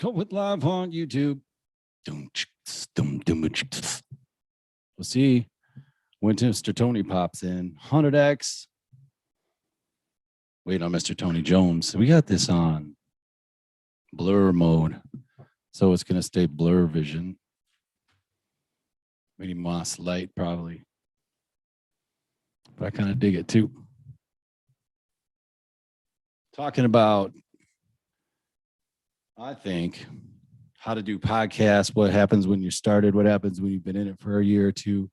Go with live on YouTube. We'll see when Mr. Tony pops in. 100x. Wait on Mr. Tony Jones. We got this on blur mode, so it's going to stay blur vision. Maybe Moss light, probably. But I kind of dig it too. Talking about, I think, how to do podcasts, what happens when you started, what happens when you've been in it for a year or two,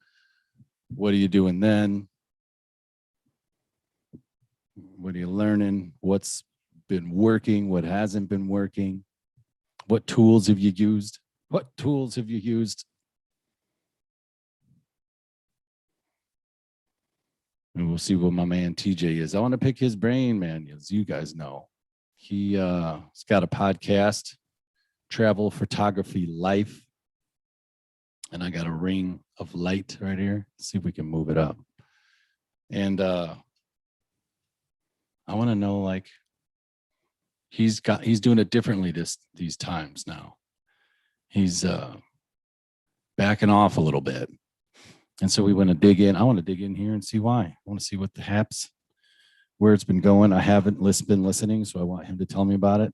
what are you doing then? What are you learning? What's been working? What hasn't been working? What tools have you used? What tools have you used? And we'll see what my man TJ is. I want to pick his brain, man. As you guys know, he's got a podcast, Travel Photography Life. And I got a ring of light right here. Let's see if we can move it up. And I want to know, like, he's doing it differently these times now. He's backing off a little bit. And so we want to dig in. I want to dig in here and see why. I want to see what the haps, where it's been going. I haven't been listening, so I want him to tell me about it.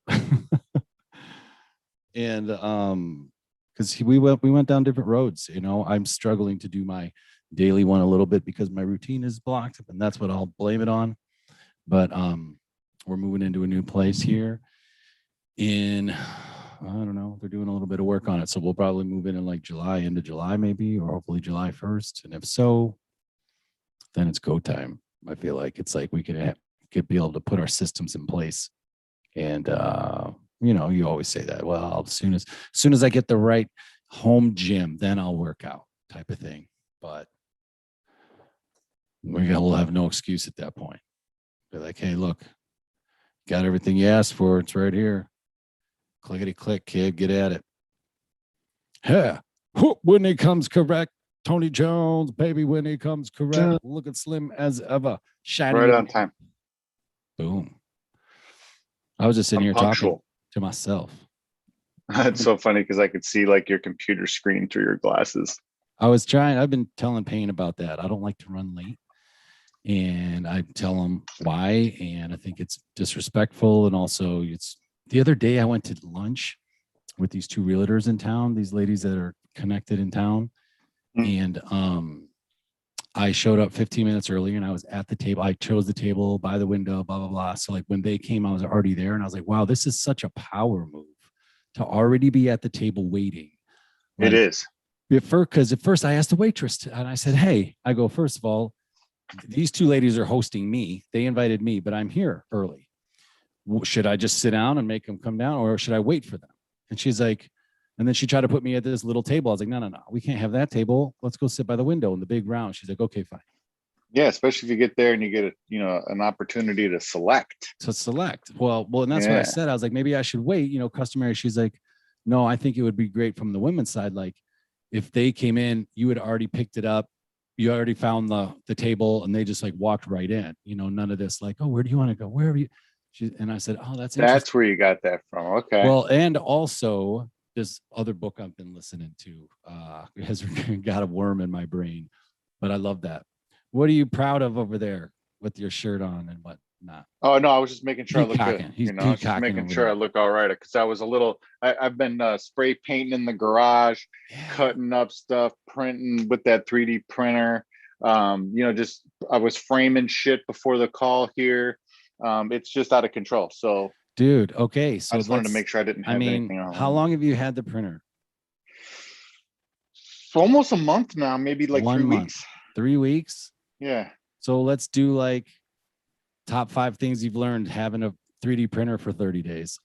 And because we went down different roads. You know, I'm struggling to do my daily one a little bit because my routine is blocked, and that's what I'll blame it on. But we're moving into a new place here in, I don't know, they're doing a little bit of work on it. So we'll probably move in like July, into July maybe, or hopefully July 1st. And if so, then it's go time. I feel like it's like we could be able to put our systems in place. And, you know, you always say that, well, as soon as I get the right home gym, then I'll work out type of thing. But we'll have no excuse at that point. Be like, hey, look, got everything you asked for. It's right here. Clickety click, kid, get at it. Yeah, when he comes correct, Tony Jones, baby, when he comes correct, looking slim as ever. Shining right on time. Boom. I was just sitting here talking to myself. It's so funny because I could see like your computer screen through your glasses. I've been telling Payne about that. I don't like to run late. And I tell him why. And I think it's disrespectful. And also the other day I went to lunch with these two realtors in town, these ladies that are connected in town. And I showed up 15 minutes earlier and I was at the table. I chose the table by the window, blah, blah, blah. So like when they came, I was already there and I was like, wow, this is such a power move to already be at the table waiting. Like, it is. Because at first I asked the waitress and I said, hey, first of all, these two ladies are hosting me. They invited me, but I'm here early. Should I just sit down and make them come down or should I wait for them? And she's like, and then she tried to put me at this little table. I was like, no, we can't have that table. Let's go sit by the window in the big round. She's like, okay, fine. Yeah, especially if you get there and you get an opportunity to select. Well, and that's what I said. I was like, maybe I should wait, customary. She's like, no, I think it would be great from the women's side. Like if they came in, you had already picked it up. You already found the table and they just like walked right in, none of this like, oh, where do you want to go? Where are you? And I said, oh, that's where you got that from. Okay. Well, and also this other book I've been listening to has got a worm in my brain, but I love that. What are you proud of over there with your shirt on and whatnot? Oh, no, I was just making sure I look good. He's just making sure I look all right. Because I was I've been spray painting in the garage, cutting up stuff, printing with that 3D printer. I was framing shit before the call here. It's just out of control. So, dude, okay. So I just wanted to make sure I didn't have anything on. How long have you had the printer? For almost a month now, maybe like 3 weeks. 3 weeks? Yeah. So let's do like top 5 things you've learned having a 3D printer for 30 days.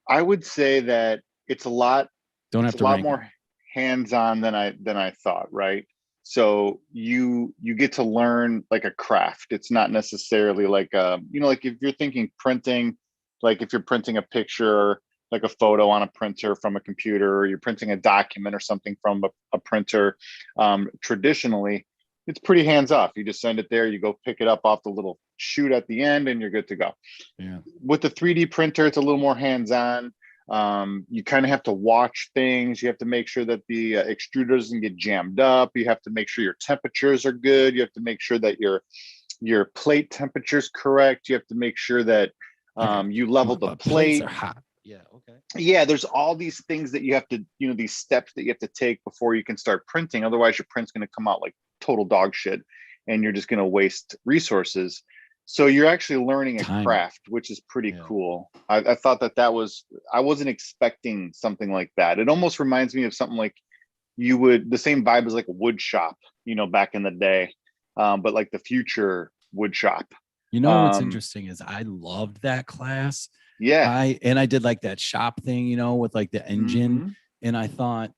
I would say that it's a lot. Don't have to rank more hands-on than I thought, right? So you get to learn like a craft. It's not necessarily like like if you're thinking printing, like if you're printing a picture, like a photo on a printer from a computer, or you're printing a document or something from a printer. Traditionally, it's pretty hands off. You just send it there, you go pick it up off the little chute at the end, and you're good to go. Yeah. With the 3D printer, it's a little more hands on. You kind of have to watch things. You have to make sure that the extruder doesn't get jammed up. You have to make sure your temperatures are good. You have to make sure that your plate temperature is correct. You have to make sure that you level the Plates plate. are hot. Yeah. Okay. Yeah, there's all these things that you have to, these steps that you have to take before you can start printing. Otherwise, your print's going to come out like total dog shit, and you're just going to waste resources. So you're actually learning a Time. craft, which is pretty cool. I thought that was, I wasn't expecting something like that. It almost reminds me of something like the same vibe as like a wood shop, back in the day, but like the future wood shop. What's interesting is I loved that class. Yeah. I did like that shop thing, with like the engine. And I thought,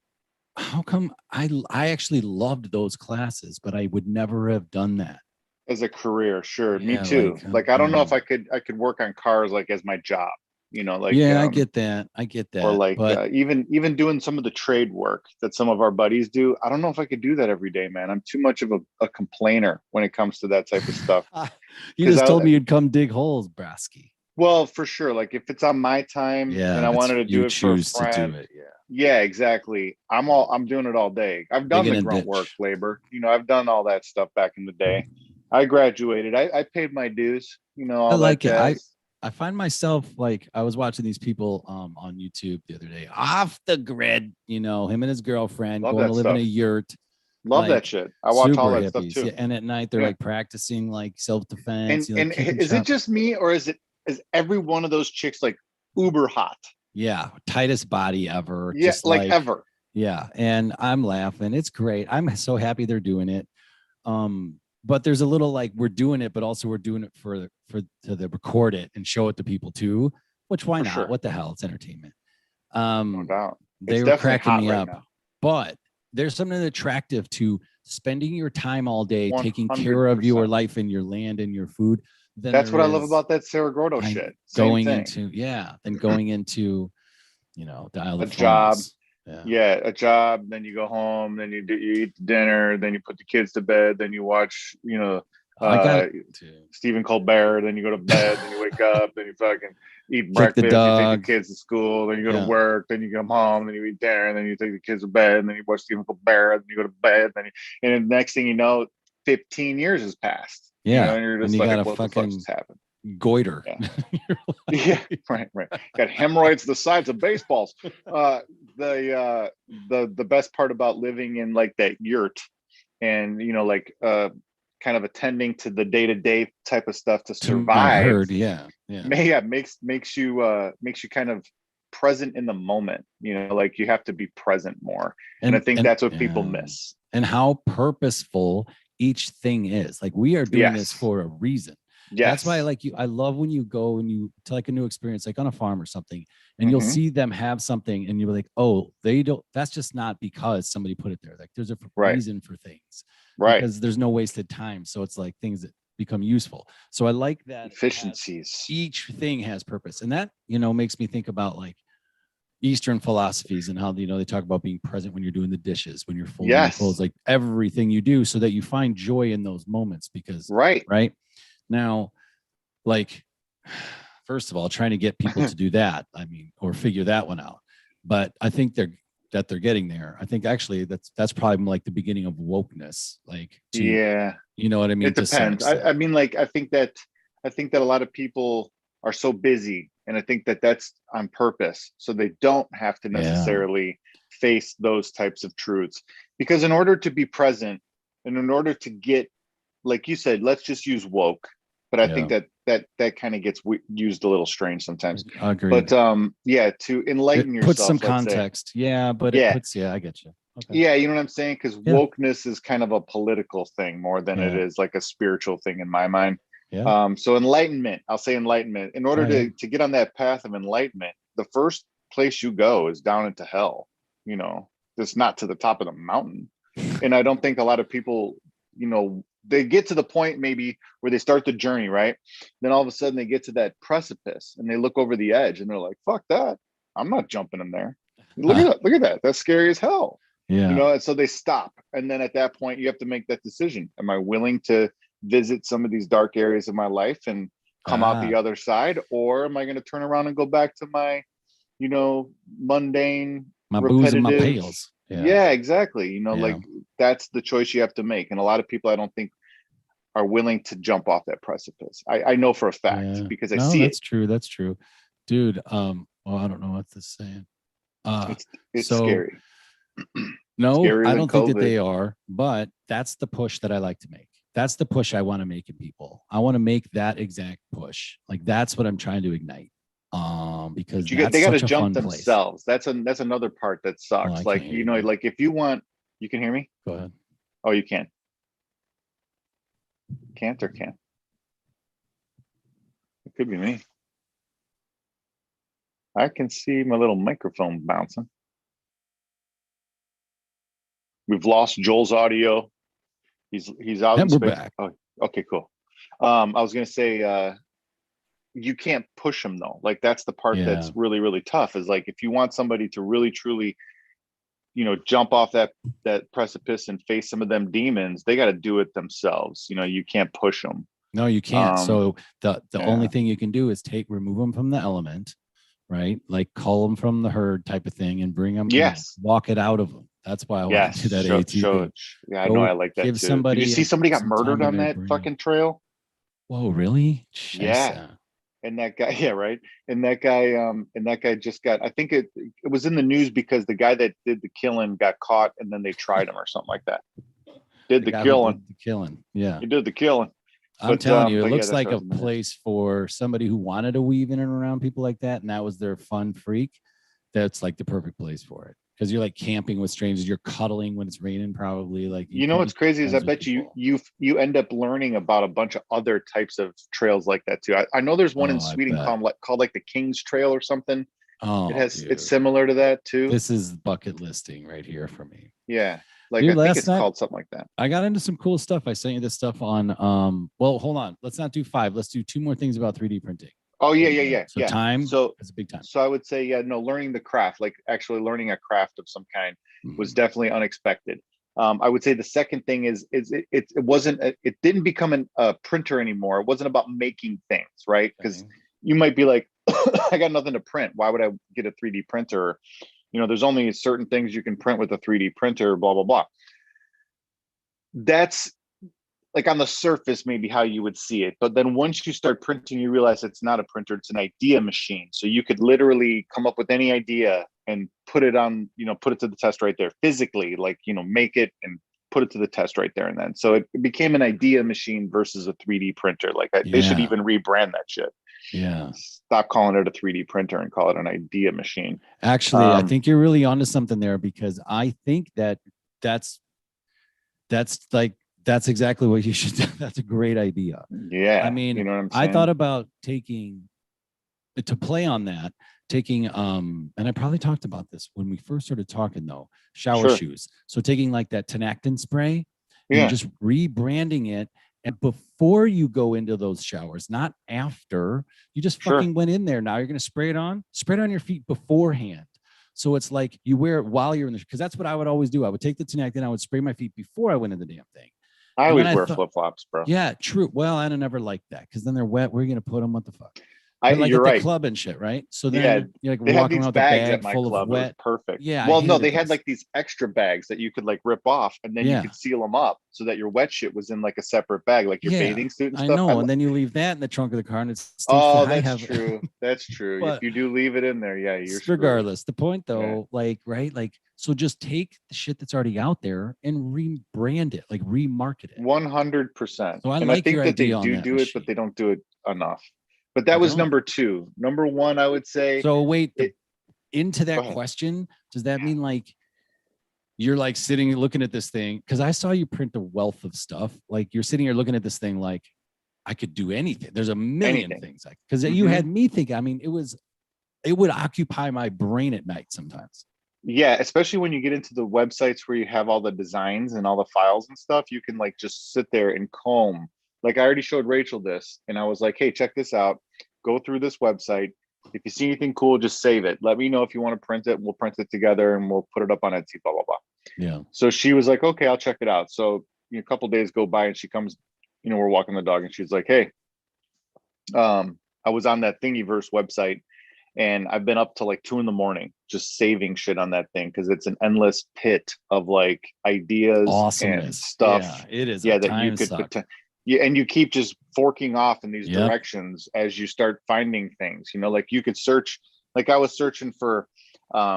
how come I actually loved those classes, but I would never have done that as a career. Sure. Yeah, Me too. Like I don't know if I could work on cars like as my job, I get that. Or like but even doing some of the trade work that some of our buddies do. I don't know if I could do that every day, man. I'm too much of a complainer when it comes to that type of stuff. You just told me you'd come dig holes, Brasky. Well, for sure. Like if it's on my time and I wanted to do it for a friend. Yeah, exactly. I'm doing it all day. I've done the grunt work labor. I've done all that stuff back in the day. I graduated. I paid my dues, all I like that jazz. I find myself like I was watching these people on YouTube the other day, off the grid, him and his girlfriend going to live in a yurt. Love that shit. I watch all that stuff too. Yeah, and at night they're like practicing like self-defense. And is it just me, or is every one of those chicks like uber hot? Yeah, tightest body ever. Yeah, just like ever. Yeah, and I'm laughing. It's great. I'm so happy they're doing it. But there's a little like we're doing it, but also we're doing it to record it and show it to people too. Which why not? Sure. What the hell? It's entertainment. No doubt. They were cracking me up. But there's something attractive to spending your time all day 100%. Taking care of your life and your land and your food. That's what I love about that Cerro Gordo shit. Going into dial a job. Yeah, a job. Then you go home. Then you eat dinner. Then you put the kids to bed. Then you watch, Stephen Colbert. Then you go to bed. Then you wake up. Then you fucking eat breakfast. You take the kids to school. Then you go to work. Then you come home. Then you eat dinner. And then you take the kids to bed. And then you watch Stephen Colbert. Then you go to bed. And the next thing you know, 15 years has passed. Yeah, and you're just and you like, got what the fuck just happened? Goiter. Yeah. Right. Got hemorrhoids the size of baseballs. The best part about living in like that yurt and kind of attending to the day-to-day type of stuff to survive. I heard, makes you kind of present in the moment. Like you have to be present more, and I think that's what people miss. And how purposeful each thing is. Like we are doing this for a reason. Yes. That's why I like you. I love when you go and you to like a new experience, like on a farm or something, and you'll see them have something and you're like, oh, they don't, that's just not because somebody put it there. Like there's a reason for things, right? Because there's no wasted time. So it's like things that become useful. So I like that efficiencies. Each thing has purpose. And that, makes me think about like Eastern philosophies and how, they talk about being present when you're doing the dishes, when you're folding your clothes, like everything you do so that you find joy in those moments because, right. Now, like, first of all, trying to get people to do that, or figure that one out. But I think they're getting there. I think actually that's probably like the beginning of wokeness. Like, you know what I mean? It depends. I think that a lot of people are so busy, and I think that that's on purpose, so they don't have to necessarily face those types of truths. Because in order to be present, and in order to get, like you said, let's just use woke. But I think that kind of gets used a little strange sometimes. I agree. But to enlighten yourself. Put some context. I get you. Okay. Yeah, you know what I'm saying? Because wokeness is kind of a political thing more than it is like a spiritual thing in my mind. Yeah. So enlightenment, I'll say enlightenment. In order to get on that path of enlightenment, the first place you go is down into hell. It's not to the top of the mountain. And I don't think a lot of people, they get to the point maybe where they start the journey, right? Then all of a sudden they get to that precipice and they look over the edge and they're like, fuck that. I'm not jumping in there. Look at that. That's scary as hell. You Yeah. know, and so they stop. And then at that point, you have to make that decision. Am I willing to visit some of these dark areas of my life and come out the Ah, other side? Or am I going to turn around and go back to my, mundane, my booze and my repetitive? pails. Yeah. Yeah, exactly. Yeah. Like that's the choice you have to make. And a lot of people, I don't think, are willing to jump off that precipice. I know for a fact Yeah. because I No, see it. that's true. That's true. Dude, well, I don't know what this is saying. Uh It's so scary. no, Scarier I than don't think that COVID. they are, but that's the push that I like to make. That's the push I want to make in people. I want to make that exact push. Like that's what I'm trying to ignite. Because But that's they got to such a jump fun place. themselves. That's another part that Oh, sucks. I can't Like, hear you, man. like if you want, you can hear me. Go ahead. Oh, you can't or can. It could be me. I can see my little microphone bouncing. We've lost Joel's audio. He's out in And we're space. back. Oh, okay, cool. I was gonna say you can't push them though. Like that's the part Yeah. that's really, really tough. Is like if you want somebody to really truly, jump off that precipice and face some of them demons, they got to do it themselves. You can't push them. No, you can't. Um, So the only yeah. thing you can do is remove them from the element, right? Like call them from the herd type of thing and bring them, Yes. walk it out of them. That's why I want to Yes. do that AT thing. Yeah, I know. I Go like that give too. Did you somebody see somebody got some time murdered in on their that brain. fucking trail? Whoa, really? Yeah. Scheisse. And that guy, yeah, right. And that guy just got, I think it was in the news because the guy that did the killing got caught and then they tried him or something like that. Did The the guy who killing. did the killing. Yeah. He did the killing. I'm telling you, it But yeah, looks that's like what I a was in the news. place for somebody who wanted to weave in and around people like that, and that was their fun freak. That's like the perfect place for it. Because you're like camping with strangers, you're cuddling when it's raining, probably. Like you You know can what's become crazy is I friends with bet you people. you end up learning about a bunch of other types of trails like that too. I know there's one in Oh, I Sweden bet. called like the King's Trail or something. Oh, It's dude. similar to that too. This is bucket listing right here for me. Yeah. Like I Dude, think last it's night called something like that. I got into some cool stuff. I sent you this stuff on well, hold on. Let's not do five. Let's do two more things about 3D printing. Oh yeah, And, yeah, yeah, so yeah. time So is a big time. so I would say, yeah, no, learning the craft, like actually learning a craft of some kind was Mhm. definitely unexpected. I would say the second thing is it wasn't it didn't become a printer anymore. It wasn't about making things, right? Because Okay. you might be like, I got nothing to print. Why would I get a 3D printer? There's only certain things you can print with a 3D printer, blah, blah, blah. That's like on the surface, maybe how you would see it. But then once you start printing, you realize it's not a printer, it's an idea machine. So you could literally come up with any idea and put it put it to the test right there physically, like, make it and put it to the test right there. And then, so it became an idea machine versus a 3D printer. Like they should Yeah. even rebrand that shit. Yeah. Stop calling it a 3D printer and call it an idea machine. Actually, I think you're really onto something there because I think that's that's like that's exactly what you should do. That's a great idea. I Yeah. mean, You know what I'm I thought saying? about taking to play on that, taking and I probably talked about this when we first started talking though, shower Sure. shoes. So taking like that Tenactin spray and Yeah. just rebranding it. And before you go into those showers, not after, you just Sure. fucking went in there. Now you're going to spray it on your feet beforehand. So it's like you wear it while you're in the, because that's what I would always do. I would take the Tenactin, I would spray my feet before I went in the damn thing. I And then always I wear thought, flip flops, bro. yeah, true. Well, I never liked that because then they're wet. Where are you going to put them? What the fuck? But like You're at the right. club and shit, right? So Yeah, then you're like they had walking these around with a bags at bag my full of club. It was wet. perfect. Yeah, I Well, no, hated they had those. like these extra bags that you could like rip off, and then you Yeah. could seal them up so that your wet shit was in like a separate bag, like your Yeah, bathing suit and I stuff. know. And then you leave that in the trunk of the car and it stinks to Oh, high that's heaven. true. That's true. If But you do leave it in there, yeah, you're screwed. regardless, the point Yeah, though, like, right? Like, so just take the shit that's already out there and rebrand it, like remarket it. 100%. So I And I like your think that they idea on do that do it, but machine. they don't do it enough. But that They was don't. number two. Number one, I would say So wait, it. into Go that ahead. question, does that mean like you're like sitting looking at this thing? Because I saw you print a wealth of stuff. Like you're sitting here looking at this thing like I could do anything. There's a million Anything. things because you Hmm. had me think. I mean, it would occupy my brain at night sometimes. Yeah, especially when you get into the websites where you have all the designs and all the files and stuff, you can like just sit there and comb. Like I already showed Rachel this, and I was like, "Hey, check this out. Go through this website. If you see anything cool, just save it. Let me know if you want to print it. We'll print it together and we'll put it up on Etsy, blah, blah, blah. Yeah. So she was like, okay, I'll check it out. So a couple days go by and she comes, we're walking the dog and she's like, hey, I was on that Thingiverse website and I've been up to like 2 a.m. just saving shit on that thing because it's an endless pit of like ideas and Awesomeness. stuff. Yeah, it is. Yeah, A that you time could suck. put. Yeah, and you keep just forking off in these Yep. directions as you start finding things. Like you could search. Like I was searching for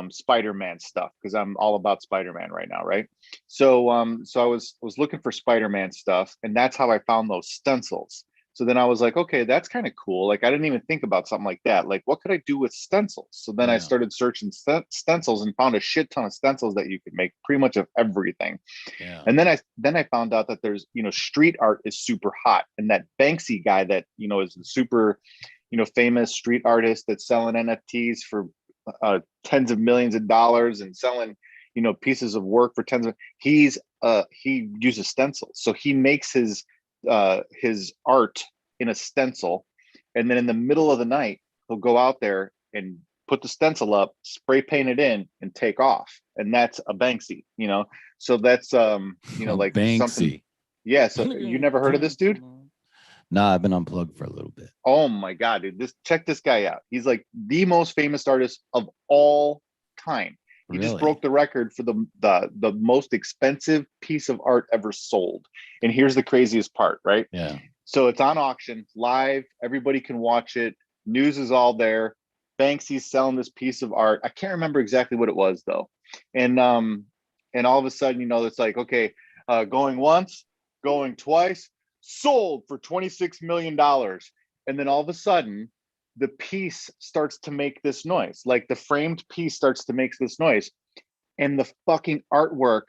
Spider-Man stuff because I'm all about Spider-Man right now, right? So so I was looking for Spider-Man stuff, and that's how I found those stencils. So then I was like, okay, that's kind of cool. Like I didn't even think about something like that. Like what could I do with stencils? So then I Yeah. started searching stencils and found a shit ton of stencils that you could make pretty much of everything. Yeah. And then I found out that there's, street art is super hot. And that Banksy guy that, is a super, famous street artist that's selling NFTs for tens of millions of dollars and selling, pieces of work for he uses stencils. So he makes his art in a stencil. And then in the middle of the night, he'll go out there and put the stencil up, spray paint it in and take off. And that's a Banksy, So that's, like Banksy. something. Yeah. So you never heard of this dude? Nah, I've been unplugged for a little bit. Oh my God, dude. Check this guy out. He's like the most famous artist of all time. He just broke the record for the most expensive piece of art ever sold. And here's the craziest part, right? Yeah. So it's on auction live. Everybody can watch it. News is all there. Banksy's selling this piece of art. I can't remember exactly what it was though. And all of a sudden, it's like, okay, going once, going twice, sold for $26 million. And then all of a sudden, the piece starts to make this noise. Like the framed piece starts to make this noise. And the fucking artwork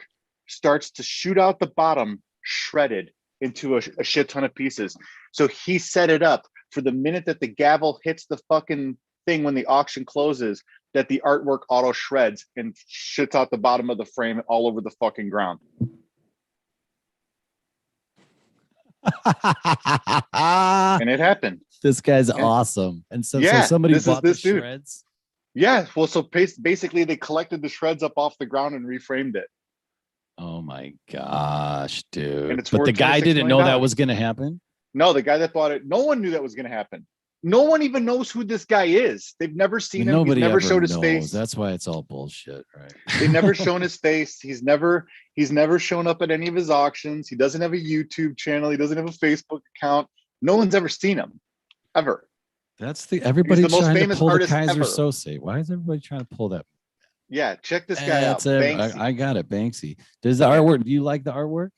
starts to shoot out the bottom, shredded into a shit ton of pieces. So he set it up for the minute that the gavel hits the fucking thing when the auction closes, that the artwork auto shreds and shits out the bottom of the frame all over the fucking ground. And it happened. This guy's awesome. And so somebody bought the shreds. Yeah. Well, so basically they collected the shreds up off the ground and reframed it. Oh my gosh, dude. But the guy didn't know that was going to happen? No, the guy that bought it, no one knew that was going to happen. No one even knows who this guy is. They've never seen him. Nobody He's never ever showed his knows. face. That's why it's all bullshit, right? They've never shown his face. He's never shown up at any of his auctions. He doesn't have a YouTube channel. He doesn't have a Facebook account. No one's ever seen him, ever. Everybody's the most trying famous to pull the artist Kaiser ever. Sose. Why is everybody trying to pull that? Yeah, check this guy out. I got it, Banksy. Does the artwork? Do you like the artwork?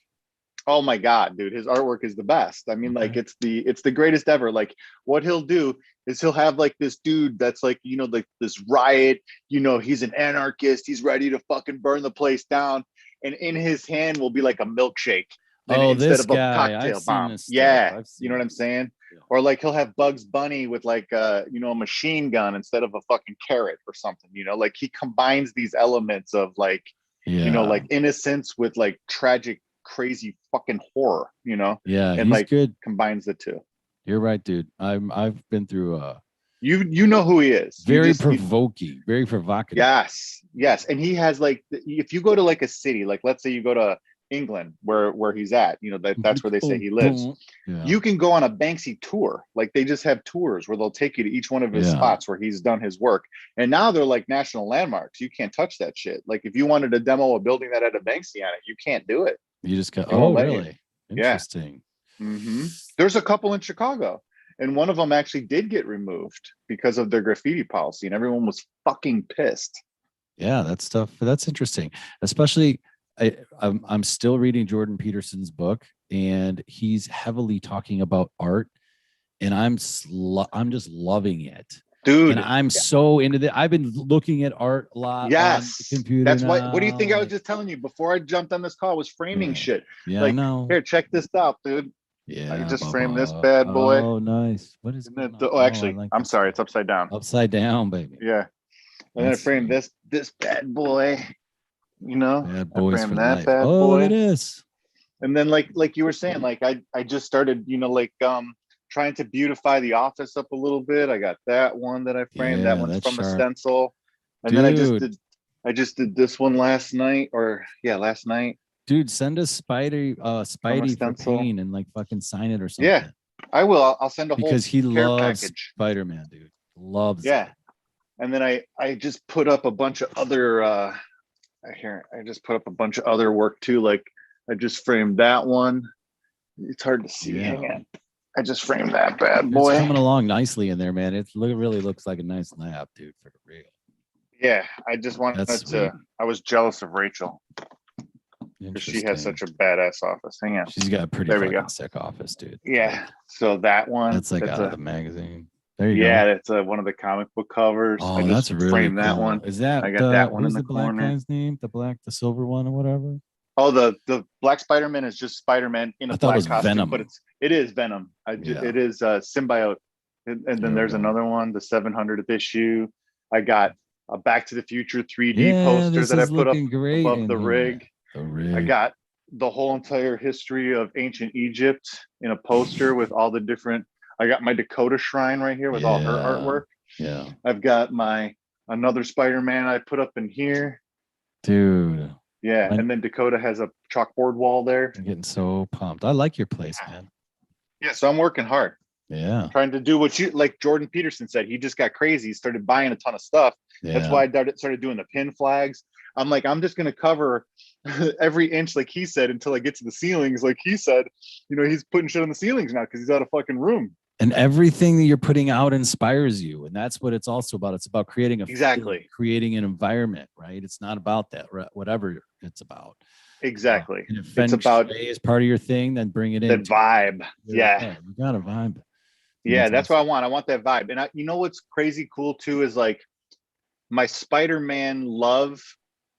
Oh my God, dude, his artwork is the best. I mean, like it's the greatest ever. Like what he'll do is he'll have like this dude that's like, like this riot, he's an anarchist. He's ready to fucking burn the place down. And in his hand will be like a milkshake. Instead of a cocktail bomb. Yeah. You know what I'm saying? Yeah. Or like he'll have Bugs Bunny with like a machine gun instead of a fucking carrot or something, like he combines these elements of like, like innocence with like tragic, crazy fucking horror, Yeah, and he's like good. Combines the two. You're right, dude. I've been through you know who he is. Very provoking, very provocative. Yes. And he has like, if you go to like a city, like let's say you go to England where he's at, that's where they say he lives. Yeah. You can go on a Banksy tour. Like they just have tours where they'll take you to each one of his spots where he's done his work. And now they're like national landmarks. You can't touch that shit. Like if you wanted to demo a building that had a Banksy on it, you can't do it. You just got, really? Interesting. Yeah. Mm-hmm. There's a couple in Chicago. And one of them actually did get removed because of their graffiti policy, and everyone was fucking pissed. Yeah, that stuff. That's interesting. Especially, I'm still reading Jordan Peterson's book, and he's heavily talking about art, and I'm just loving it, dude. And I'm so into that. I've been looking at art a lot. Yes, on the computer. That's why. What do you think I was just telling you before I jumped on this call? Was framing shit. Yeah, I know. Here, check this out, dude. Yeah, I just framed this bad boy. Oh, nice. What is it? Actually, I'm sorry, it's upside down. Upside down, baby. Yeah. And then I framed this bad boy. Bad boys framed for that life. bad boy. Look at this. And then like you were saying, like I just started, trying to beautify the office up a little bit. I got that one that I framed. That Yeah, one's that's from a sharp. stencil. And then Dude, I just did this one last night, or yeah, last night dude, send us from a Spidey for stencil. paint and like fucking sign it or Yeah, something. I will. I'll send a whole Because he care loves package. Spider-Man, dude. Loves it. Yeah. And then I just put up a bunch of other I just put up a bunch of other work too. Like I just framed that one. It's hard to see. Yeah. Hang on. I just framed that bad It's boy. coming along nicely in there, man. Really looks like a nice lab, dude, for real. Yeah, I just wanted That's to. I was jealous of Rachel because she has interesting. such a badass office. Hang on. She's got a pretty There we go. fucking sick office, dude. Yeah. So that one. That's like out of the magazine. There you Yeah, go. that's one of the comic book covers. I Oh, just that's really framed cool. that one. Is that I got that one in who's the the black corner. guy's name? The silver one or whatever? Oh, the Black Spider-Man is just Spider-Man in a I thought it black was costume, Venom. but it is Venom. Yeah. It is symbiote. And then There we there's go. another one, the 700th issue. I got a Back to the Future 3D Yeah, poster this that I is put up looking great above in the here. rig. The rig. I got the whole entire history of ancient Egypt in a poster with all the different. I got my Dakota shrine right here with all her artwork. Yeah. I've got another Spider-Man I put up in here. Dude. Yeah, and then Dakota has a chalkboard wall there. I'm getting so pumped. I like your place, man. Yeah, so I'm working hard. Yeah. Trying to do what you like. Jordan Peterson said he just got crazy. He started buying a ton of stuff. Yeah. That's why I started doing the pin flags. I'm like, I'm just going to cover every inch, like he said, until I get to the ceilings. Like he said, he's putting shit on the ceilings now because he's out of fucking room. And everything that you're putting out inspires you. And that's what it's also about. It's about creating creating an environment, right? It's not about that, whatever it's about. Exactly. And if it's about as part of your thing, then bring it in. That vibe. Yeah. You got a vibe. Yeah, that's what I want. I want that vibe. And you know what's crazy cool too is like my Spider-Man love.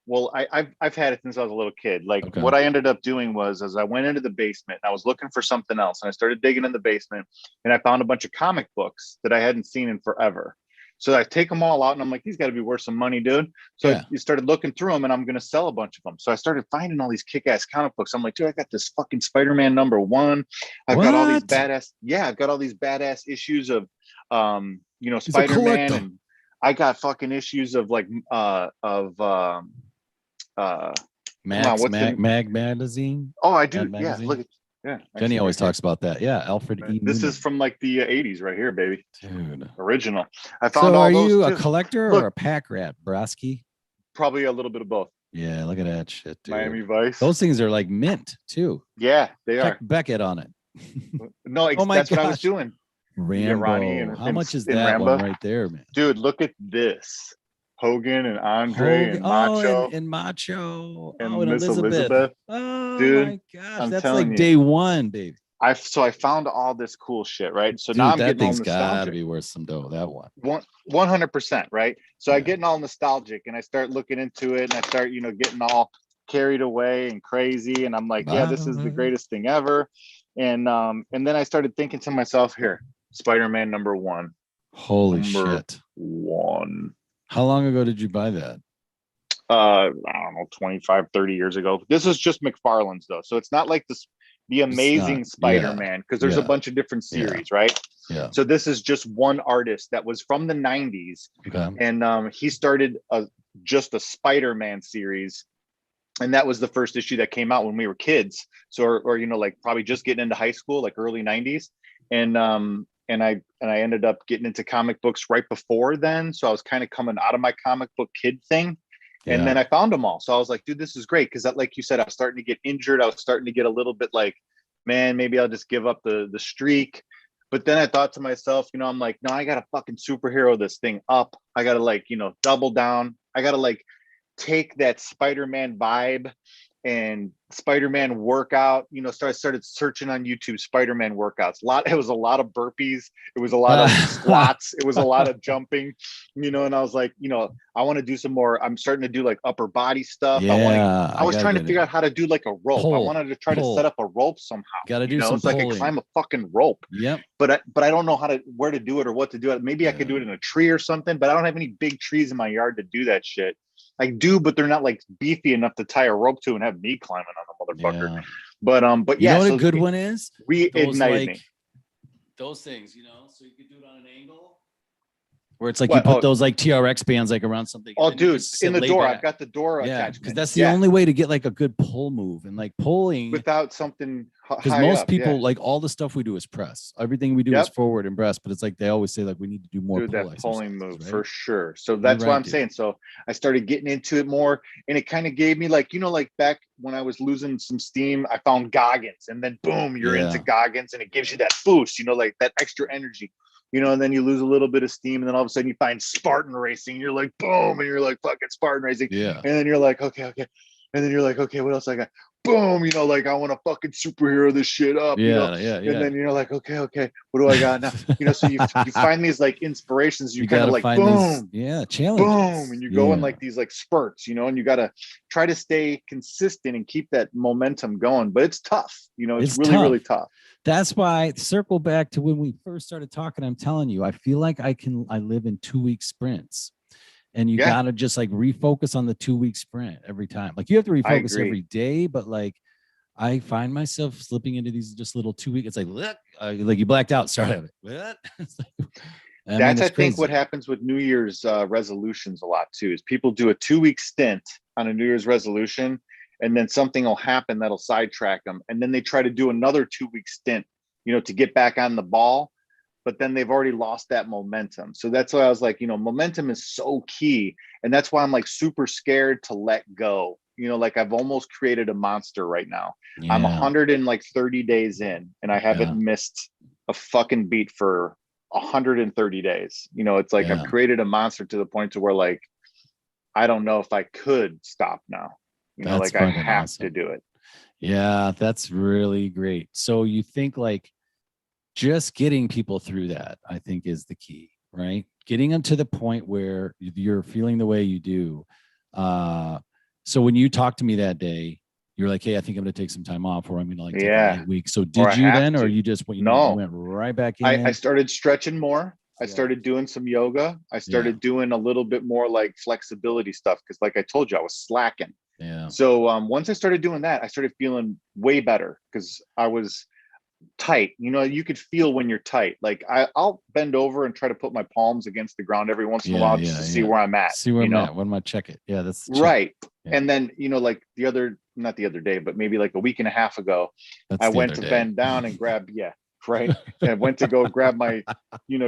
Well, I've had it since I was a little kid. Like what I ended up doing was as I went into the basement, I was looking for something else, and I started digging in the basement, and I found a bunch of comic books that I hadn't seen in forever. So I take them all out, and I'm like, these got to be worth some money, dude. So you started looking through them, and I'm gonna sell a bunch of them. So I started finding all these kick-ass comic books. I'm like, dude, I got this fucking Spider-Man #1. I've got all these badass. Yeah, I've got all these badass issues of, Spider-Man, and I got fucking issues of like Mag magazine. Oh, I do. Yeah, look at Jenny always talks about that. Yeah, Alfred E. This is from like the 80s right here, baby. Dude, original. I found all those. Are you too. A collector or a pack rat, Brosky? Probably a little bit of both. Yeah, look at that shit, dude. Miami Vice. Those things are like mint too. Yeah, they are. Beckett on it. No, that's what I was doing. Rambo. Ronnie how much is that Rambo? One right there, man? Dude, look at this. Hogan and Andre and Macho. And Macho. And Miss Elizabeth. Oh, dude, my gosh. That's like day one, baby. I found all this cool shit, right? So dude, now I'm that getting all thing's nostalgic. Gotta be worth some dough, that one. 100%, right? So I'm getting all nostalgic, and I start looking into it, and I start, getting all carried away and crazy, and I'm like, yeah, this is the greatest thing ever. And then I started thinking to myself, here, Spider-Man #1. Holy shit. 1. How long ago did you buy that? I don't know, 25, 30 years ago. This is just McFarlane's though. So it's not like the Amazing Spider-Man, because there's a bunch of different series, right? Yeah. So this is just one artist that was from the 90s. Okay. And he started just a Spider-Man series. And that was the first issue that came out when we were kids. So, or like probably just getting into high school, like early 90s. And I ended up getting into comic books right before then. So I was kind of coming out of my comic book kid thing. And then I found them all. So I was like, dude, this is great. Because like you said, I was starting to get injured. I was starting to get a little bit like, man, maybe I'll just give up the streak. But then I thought to myself, I'm like, no, I got to fucking superhero this thing up. I got to double down. I got to take that Spider-Man vibe and Spider-Man workout, started searching on YouTube, Spider-Man workouts. It was a lot of burpees. It was a lot of squats. It was a lot of jumping, and I was like, I want to do some more. I'm starting to do like upper body stuff. Yeah, I was trying to figure out how to do like a rope. I wanted to try to set up a rope somehow. Got to do some so I could climb a fucking rope. Yep. But I don't know where to do it or what to do it. Maybe I could do it in a tree or something, but I don't have any big trees in my yard to do that shit. I do, but they're not like beefy enough to tie a rope to and have me climbing on the motherfucker. Yeah. But you know what a good one is? Reignited me. those things, so you could do it on an angle. Where it's like you What? put Oh, those like TRX bands like around something. oh, and then you dude, just in the lay door, back. I've got the door Yeah, attachment. because that's the only way to get like a good pull move, and like pulling without something because high most up. people Yeah. like all the stuff we do is press. Everything we do is Yep. forward and breast, but it's like they always say like we need to do more Dude, pull that pulling exercises, move right? for sure. So You're that's right, what I'm dude. saying. So I started getting into it more, and it kind of gave me like, like back when I was losing some steam, I found Goggins, and then boom, you're into Yeah. Goggins, and it gives you that boost, like that extra energy, and then you lose a little bit of steam, and then all of a sudden you find Spartan racing, and you're like, boom, and you're like fucking Spartan racing. Yeah. And then you're like, okay. And then you're like, okay, what else I got? Boom, like I want to fucking superhero this shit up, Yeah. and then you're like, okay, what do I got now? So you find these like inspirations, you kind of gotta like find boom, these challenges. boom, and you go in like these like spurts, and you got to try to stay consistent and keep that momentum going, but it's tough. It's really tough. really tough. That's why circle back to when we first started talking. I'm telling you, I feel like I live in 2-week sprints, and you got to just like refocus on the 2-week sprint every time. Like you have to refocus every day, but like I find myself slipping into these just little 2-week. It's like, like you blacked out. Start of it. That's I think what happens with New Year's resolutions a lot too, is people do a 2-week stint on a New Year's resolution, and then something will happen that'll sidetrack them, and then they try to do another 2-week stint, to get back on the ball, but then they've already lost that momentum. So that's why I was like, momentum is so key, and that's why I'm like super scared to let go. Like I've almost created a monster right now. Yeah. I'm 130 days in, and I haven't missed a fucking beat for 130 days. It's like I've created a monster to the point to where like I don't know if I could stop now. Like I have to do it. Yeah, that's really great. So you think like just getting people through that, I think, is the key, right? Getting them to the point where you're feeling the way you do. So when you talked to me that day, you're like, hey, I think I'm going to take some time off, or I'm going to like take a light week. So did you then, or you just you went right back in? I started stretching more. I started doing some yoga. I started doing a little bit more like flexibility stuff, because like I told you, I was slacking. Yeah. So once I started doing that, I started feeling way better, because I was tight. You could feel when you're tight. Like I'll bend over and try to put my palms against the ground every once in a while just to see where I'm at. See where I'm at. When am I check it? Yeah, that's right. Yeah. And then like not the other day, but maybe like a week and a half ago, I went to bend down and grab right. And I went to go grab my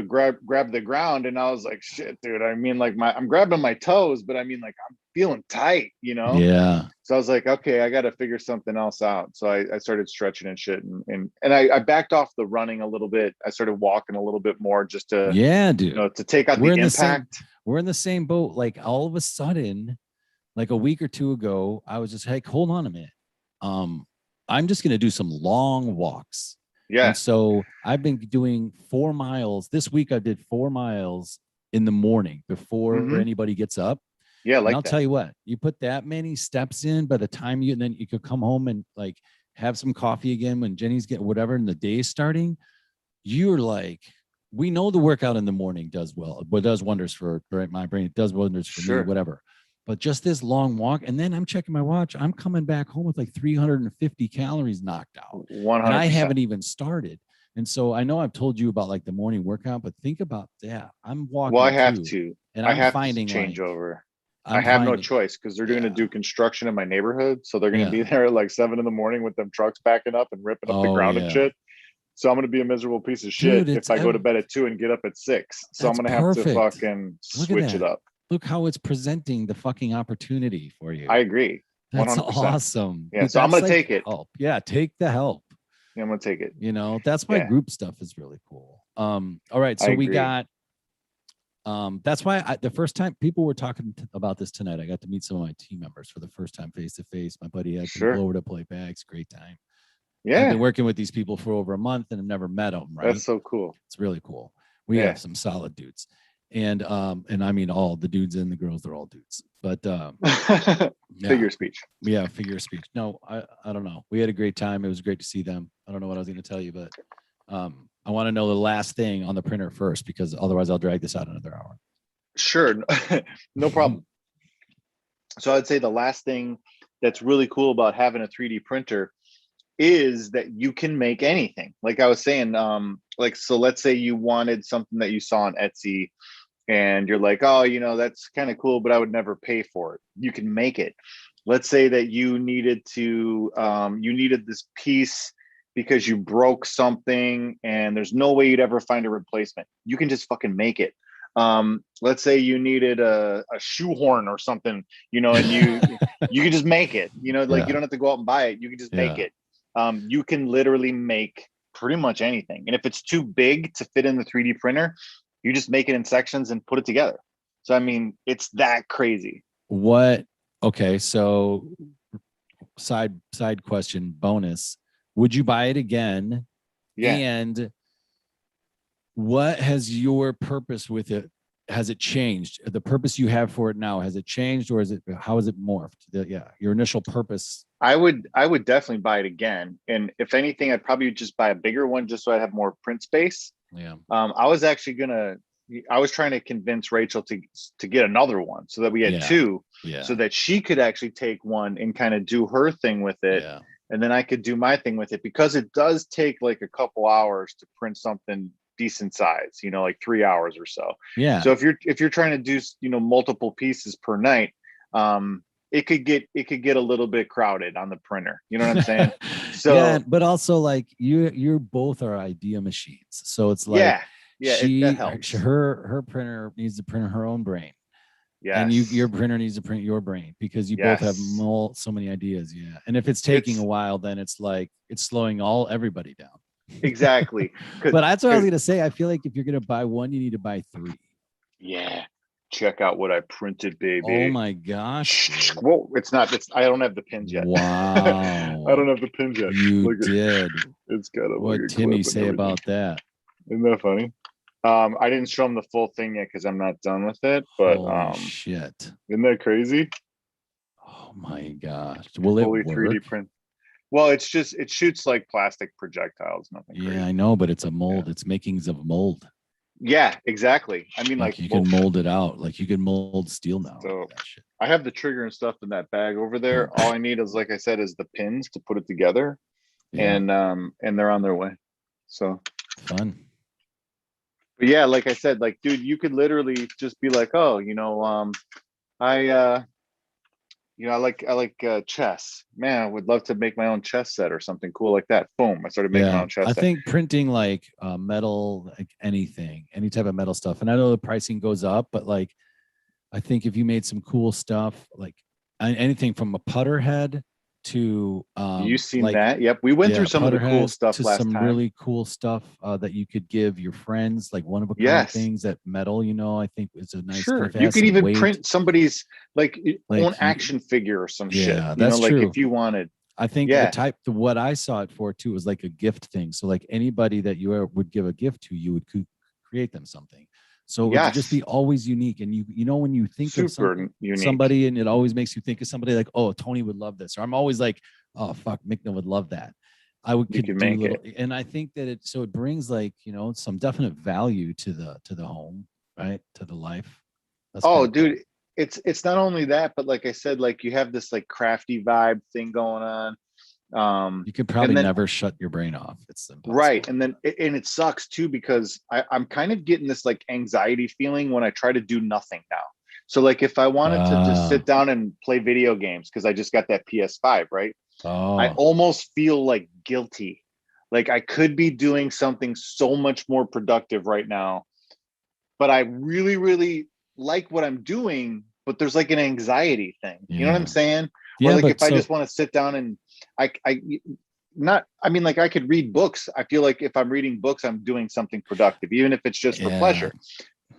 grab the ground, and I was like, shit, dude. I mean, like I'm grabbing my toes, but I mean, like I'm feeling tight, Yeah. So I was like, okay, I got to figure something else out. So I started stretching and shit, and I backed off the running a little bit. I started walking a little bit more, just to dude, to take out the impact. We're in the same boat. Like all of a sudden, like a week or two ago, I was just like, hold on a minute. I'm just gonna do some long walks. Yeah. And so I've been doing 4 miles. This week I did 4 miles in the morning before anybody gets up. Yeah, like I'll tell you what, you put that many steps in by the time and then you could come home and like have some coffee again when Jenny's getting whatever and the day is starting. You're like, we know the workout in the morning does wonders for my brain. It does wonders for me, whatever. But just this long walk, and then I'm checking my watch. I'm coming back home with like 350 calories knocked out. 100%. And I haven't even started. And so I know I've told you about like the morning workout, but think about that. I'm walking. Well, I have to. And I have to change over. I have no choice, because they're going to do construction in my neighborhood. So they're going to be there at like 7 a.m. with them trucks backing up and ripping up the ground and shit. So I'm going to be a miserable piece of shit if I go to bed at 2 and get up at 6. So I'm going to have to fucking switch it up. Look how it's presenting the fucking opportunity for you. I agree. 100%. That's awesome. Yeah. So I'm going to take it. Help. Yeah. Take the help. Yeah, I'm going to take it. That's why group stuff is really cool. All right. So we got, that's why the first time people were talking about this tonight, I got to meet some of my team members for the first time face to face. My buddy had to go over to play bags. Great time. Yeah. I've been working with these people for over a month and I've never met them. Right. That's so cool. It's really cool. We have some solid dudes. And I mean, all the dudes and the girls, they're all dudes, but figure speech. Yeah. Figure speech. No, I don't know. We had a great time. It was great to see them. I don't know what I was going to tell you, but I want to know the last thing on the printer first, because otherwise I'll drag this out another hour. Sure. No problem. So I'd say the last thing that's really cool about having a 3D printer is that you can make anything. Like I was saying, like, so let's say you wanted something that you saw on Etsy and you're like, oh, that's kind of cool, but I would never pay for it. You can make it. Let's say that you needed this piece because you broke something and there's no way you'd ever find a replacement. You can just fucking make it. Let's say you needed a shoehorn or something, and you can just make it, like you don't have to go out and buy it. You can just make it. You can literally make pretty much anything. And if it's too big to fit in the 3D printer, you just make it in sections and put it together. So, I mean, it's that crazy. Okay. So side question, bonus. Would you buy it again? Yeah. And what has your purpose with it? Has it changed? The purpose you have for it now, has it changed, or how is it morphed? Your initial purpose. I would definitely buy it again. And if anything, I'd probably just buy a bigger one just so I have more print space. Yeah. I was trying to convince Rachel to get another one so that we had two, so that she could actually take one and kind of do her thing with it. Yeah. And then I could do my thing with it, because it does take like a couple hours to print something decent size, like 3 hours or so. Yeah. So if you're trying to do, multiple pieces per night, it could get a little bit crowded on the printer. You know what I'm saying? So yeah, but also like you both are idea machines. So it's like that helps. Her printer needs to print her own brain. Yes. And your printer needs to print your brain, because you both have so many ideas. Yeah. And if it's taking a while, then it's like it's slowing everybody down. Exactly. But that's what I was gonna say. I feel like if you're gonna buy one, you need to buy 3. Yeah. Check out what I printed, baby. Oh my gosh. Well, I don't have the pins yet. Wow. I don't have the pins yet. You did. It's got a what Timmy say about that? Isn't that funny? I didn't show him the full thing yet because I'm not done with it. But holy shit. Isn't that crazy? Oh my gosh. Will it work? 3D print. Well, it shoots like plastic projectiles, nothing crazy. Yeah, I know, but it's a mold. It's makings of mold. Yeah, exactly. I mean, like you can mold it out. Like you can mold steel now. So I have the trigger and stuff in that bag over there. All I need is, like I said, is the pins to put it together. Yeah. And they're on their way. So fun. But yeah, like I said, like, dude, you could literally just be like, oh, I like chess. Man, I would love to make my own chess set or something cool like that. Boom. I started making my own chess set. I think printing like metal, like any type of metal stuff. And I know the pricing goes up, but like, I think if you made some cool stuff, like anything from a putter head to you seen that? Yep, we went through some of the cool stuff to last some time. Really cool stuff that you could give your friends, like one of a kind things. That metal, I think is a nice. Sure, you could even print somebody's like own action figure or some shit. That's like true. If you wanted. I think what I saw it for too was like a gift thing. So like anybody that you would give a gift to, you would create them something. So it would just be always unique. And when you think of somebody, and it always makes you think of somebody like, oh, Tony would love this. Or I'm always like, oh, fuck, Mikna would love that. And I think that it brings like, some definite value to the home, right? To the life. That's dude, cool. It's not only that, but like I said, like you have this like crafty vibe thing going on. You could probably never shut your brain off. It's impossible. Right. And then it sucks too, because I'm kind of getting this like anxiety feeling when I try to do nothing now. So like if I wanted to just sit down and play video games, because I just got that PS5, right? I almost feel like guilty. Like I could be doing something so much more productive right now, but I really, really like what I'm doing, but there's like an anxiety thing. You know what I'm saying? Or like if I just want to sit down and I could read books. I feel like if I'm reading books, I'm doing something productive, even if it's just for pleasure.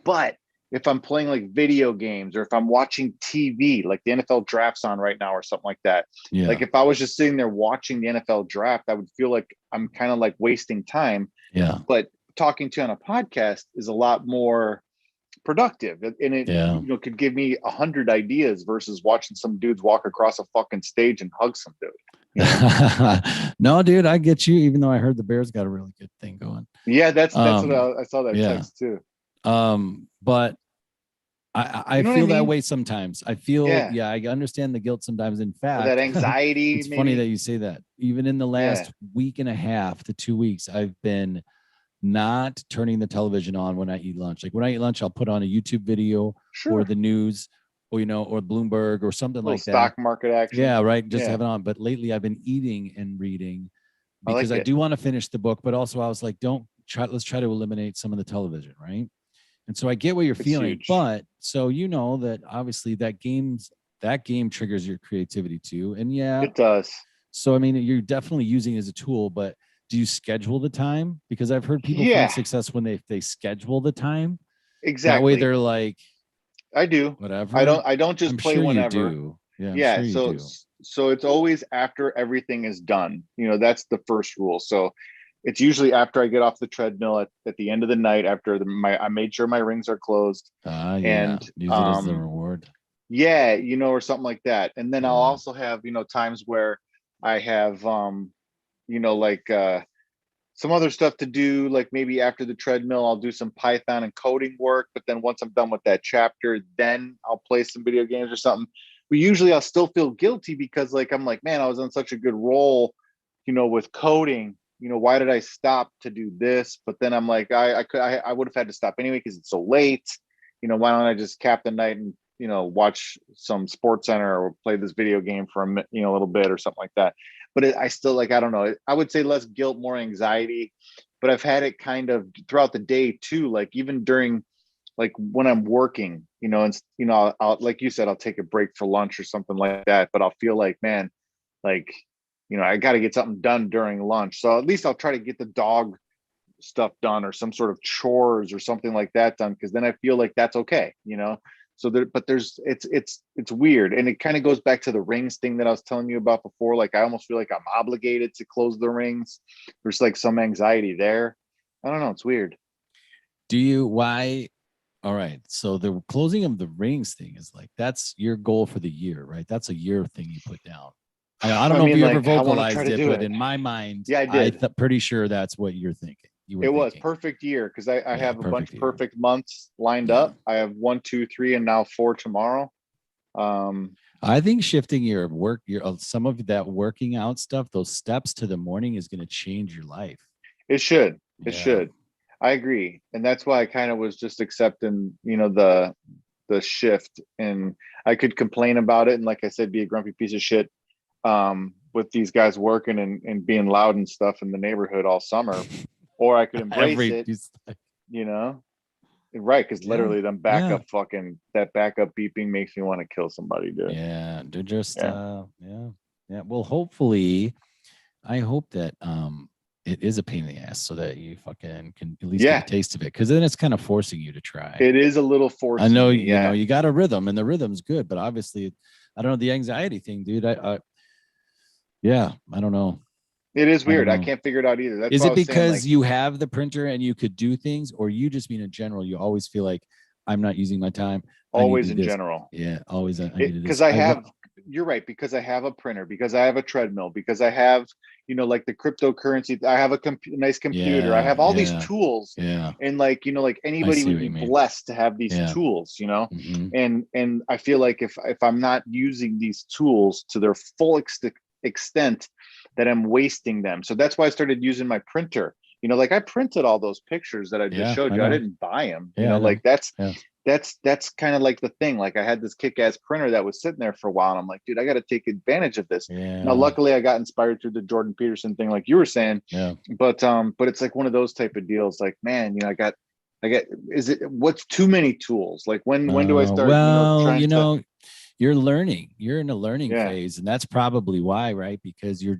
But if I'm playing like video games, or if I'm watching TV, like the NFL draft's on right now or something like that. Yeah. Like if I was just sitting there watching the NFL draft, I would feel like I'm kind of like wasting time. Yeah. But talking to you on a podcast is a lot more productive, and it could give me 100 ideas versus watching some dudes walk across a fucking stage and hug some dude. No, dude, I get you. Even though I heard the Bears got a really good thing going. Yeah, that's what I saw that text too. But I You know what I feel that mean? way sometimes. I feel, Yeah. yeah, I understand the guilt sometimes. In Or that fact, anxiety, it's funny that maybe. you say that. Even in the Yeah. last week and a half to 2 weeks, I've been not turning the television on when I eat lunch. Like when I eat lunch, I'll put on a YouTube video or Sure. the news or, or Bloomberg or something Little like that. stock market action. Yeah, right. Just Yeah. have it on. But lately I've been eating and reading I because like I it. do want to finish the book, but also I was like, let's try to eliminate some of the television, right? And so I get what you're It's feeling, huge. but so you know that obviously that game triggers your creativity too. And yeah, It does. so I mean you're definitely using it as a tool, but do you schedule the time? Because I've heard people find Yeah, success when they schedule the time. That way exactly. they're like, I do. whatever. I don't I'm just play sure you whenever. do. Yeah, I'm Yeah, sure you do. so it's always after everything is done. That's the first rule. So it's usually after I get off the treadmill at the end of the night after I made sure my rings are closed, Yeah. and Use it as the reward. yeah, or something like that. And then I'll Yeah. also have, times where I have like some other stuff to do, like maybe after the treadmill, I'll do some Python and coding work. But then once I'm done with that chapter, then I'll play some video games or something. But usually I'll still feel guilty because like I'm like, man, I was on such a good roll, with coding. Why did I stop to do this? But then I'm like, I would have had to stop anyway because it's so late. Why don't I just cap the night and watch some Sports Center or play this video game for a little bit or something like that. But I still like, I don't know. I would say less guilt, more anxiety. But I've had it kind of throughout the day too. Like even during, like when I'm working, and I'll like you said, I'll take a break for lunch or something like that. But I'll feel like, man, like I got to get something done during lunch. So at least I'll try to get the dog stuff done or some sort of chores or something like that done, because then I feel like that's okay. So but it's weird, and it kind of goes back to the rings thing that I was telling you about before. Like I almost feel like I'm obligated to close the rings. There's like some anxiety there. I don't know, it's weird. Why? All right. So the closing of the rings thing is like, that's your goal for the year, right? That's a year thing you put down. I don't I know if mean, you ever like I want to try vocalized to it, do but it. in my mind, Yeah, I did. pretty sure that's what you're thinking. You were It was thinking, perfect year because I yeah, have a bunch perfect of year. perfect months lined Yeah. up. I have 1, 2, 3, and now 4 tomorrow. I think shifting your work, some of that working out stuff, those steps to the morning is going to change your life. It should. It Yeah. should. I agree, and that's why I kind of was just accepting, the shift, and I could complain about it and, like I said, be a grumpy piece of shit with these guys working and being loud and stuff in the neighborhood all summer, or I could embrace Every it, you know, right? Because yeah, literally, yeah, that backup beeping makes me want to kill somebody, dude. yeah. They're just Yeah, yeah, yeah. Well, hopefully, I hope that it is a pain in the ass so that you fucking can at least get a yeah, taste of it, because then it's kind of forcing you to try. it is a little I forcing know me. Yeah, you got a rhythm and the rhythm's good, but obviously, I don't know, the anxiety thing, dude. Yeah, I don't know. it is I don't weird. I know. can't figure it out either. That's Is why I it was saying, like, because you have the printer and you could do things, or you just mean in general, you always feel like I'm not using my time. I need to always do in this. general. Yeah, always I need to do Because this. I have, you're right, because I have a printer, because I have a treadmill, because I have, like the cryptocurrency, I have a nice computer, I Yeah, have all these yeah, tools. yeah. And like, like I anybody see would what be you mean. blessed to have these Yeah. tools. Hmm. And I feel like if I'm not using these tools to their full extent, that I'm wasting them. So that's why I started using my printer. Like I printed all those pictures that I just Yeah, showed I you. I know. didn't buy them. Yeah, I Like know. Yeah. that's kind of like the thing. Like I had this kick-ass printer that was sitting there for a while, and I'm like, dude, I got to take advantage of this. Now, Yeah. luckily, I got inspired through the Jordan Peterson thing, like you were saying. Yeah. But it's like one of those type of deals. Like, man, I got. Is it what's too many tools? Like when do I start? Well, Trying to. you're learning. You're in a learning Yeah, phase, and that's probably why, right? Because you're